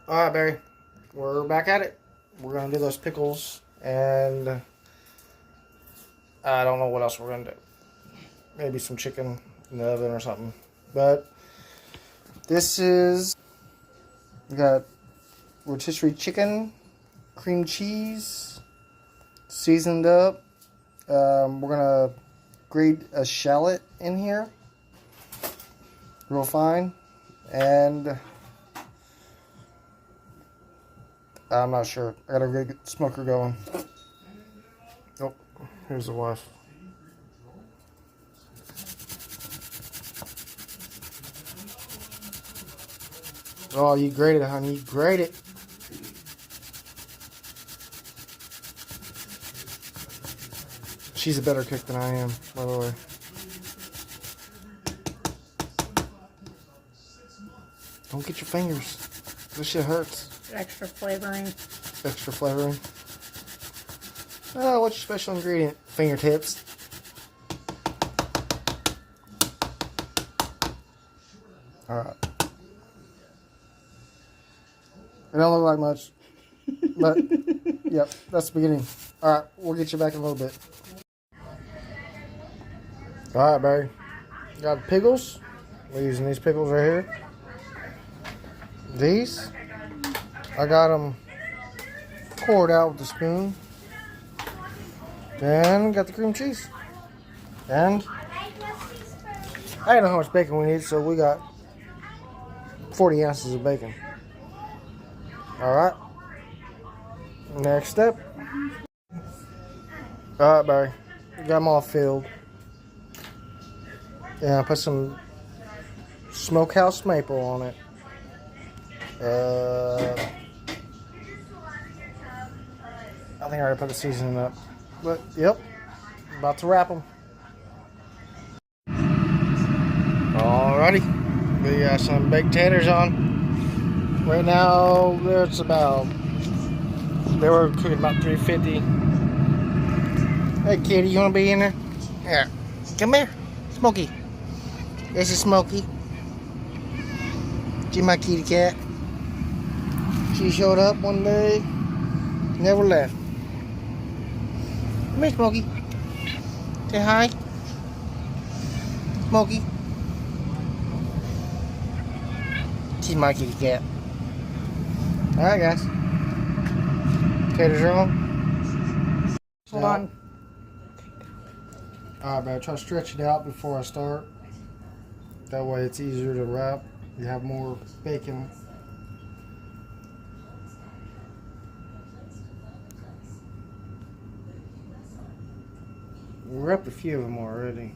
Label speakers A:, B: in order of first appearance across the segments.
A: Alright, Barry. We're back at it. We're going to do those pickles, and I don't know what else we're going to do. Maybe some chicken in the oven or something. But this is, we got rotisserie chicken, cream cheese, seasoned up. We're going to grate a shallot in here, real fine, and I'm not sure. I got a good smoker going. Oh, here's the wife. Oh, you grate it, honey. You grate it. She's a better cook than I am, by the way. Don't get your fingers. This shit hurts.
B: Extra flavoring.
A: Extra flavoring. Oh, what's your special ingredient? Fingertips. Alright. It don't look like much. But, yep, that's the beginning. Alright, we'll get you back in a little bit. Alright, Barry. Got pickles. We're using these pickles right here. These, I got them poured out with a spoon. Then got the cream cheese. And I don't know how much bacon we need, so we got 40 ounces of bacon. Alright. Next step. Alright, Barry. Got them all filled. And I put some smokehouse maple on it. I think I already put the seasoning up. But, yep. About to wrap them. Alrighty. We got some baked taters on. Right now, it's about, they were cooking about 350. Hey, kitty, you want to be in there? Here. Come here. Smokey. This is Smokey. She's my kitty cat. She showed up one day, never left. Come here, Smokey. Say hi. Smokey. She's my kitty cat. Alright, guys. Taters are on.
B: Hold on.
A: Alright, man. Try to stretch it out before I start. That way it's easier to wrap. You have more bacon. We wrapped a few of them already.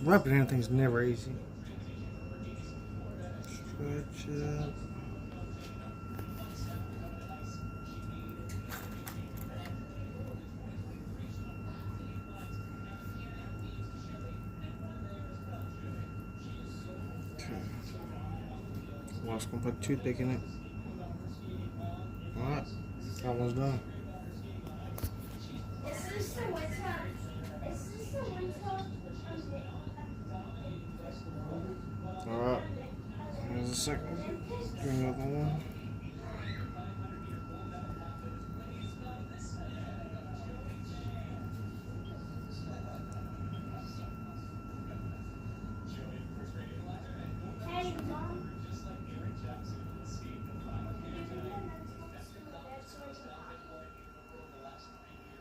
A: Wrapping anything's never easy. Stretch it. I'm just gonna put a toothpick in it. Alright, that one's done. Alright, here's the second. Do another one.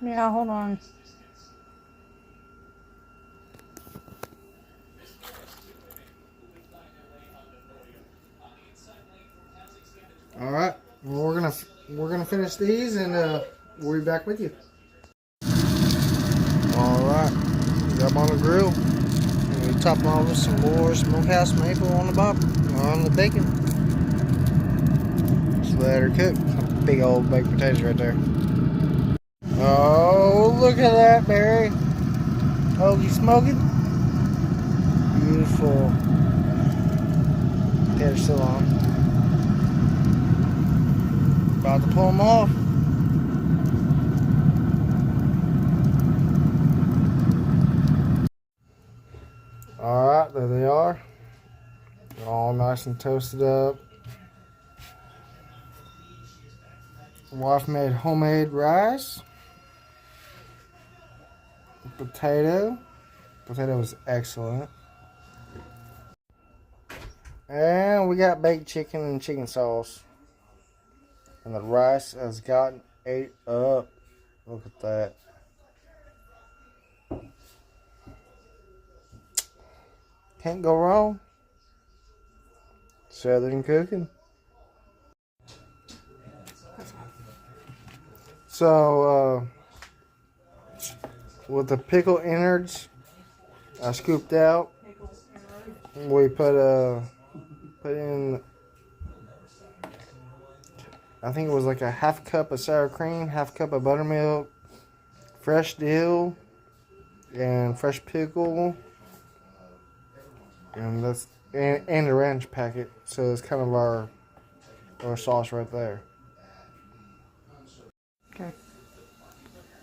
B: Yeah, hold on.
A: All right, well, we're gonna finish these, and we'll be back with you. All right, we got them on the grill, and we top them off with some more smokehouse maple on the bottom, on the bacon. Just let her cook. Some big old baked potatoes right there. Oh, look at that, Barry. Oh, you smoking? Beautiful. They're still on. About to pull them off. Alright, there they are. All nice and toasted up. Wife made homemade rice. Potato. Potato was excellent. And we got baked chicken and chicken sauce. And the rice has gotten ate up. Look at that. Can't go wrong. Southern cooking. So, with the pickle innards, I scooped out. We put in, I think it was like a half cup of sour cream, half cup of buttermilk, fresh dill, and fresh pickle, and that's and a ranch packet. So it's kind of our sauce right there. Okay.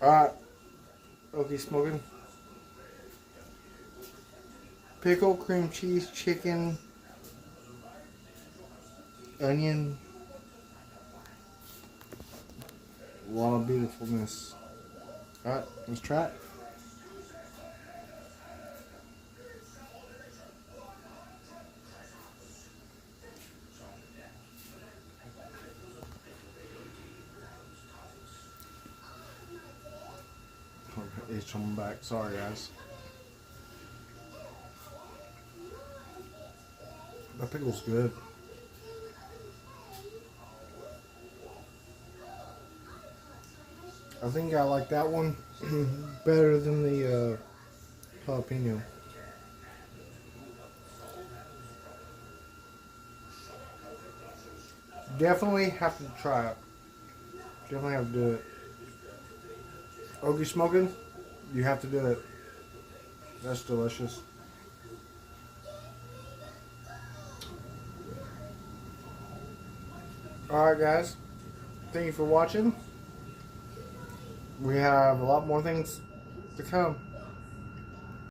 A: All right. Okay, smoking. Pickle, cream cheese, chicken, onion. A lot of beautifulness. Alright, let's try it. It's coming back. Sorry, guys. That pickle's good. I think I like that one better than the jalapeno. Definitely have to try it. Definitely have to do it. Okie smoking, you have to do it. That's delicious. Alright guys, thank you for watching. We have a lot more things to come.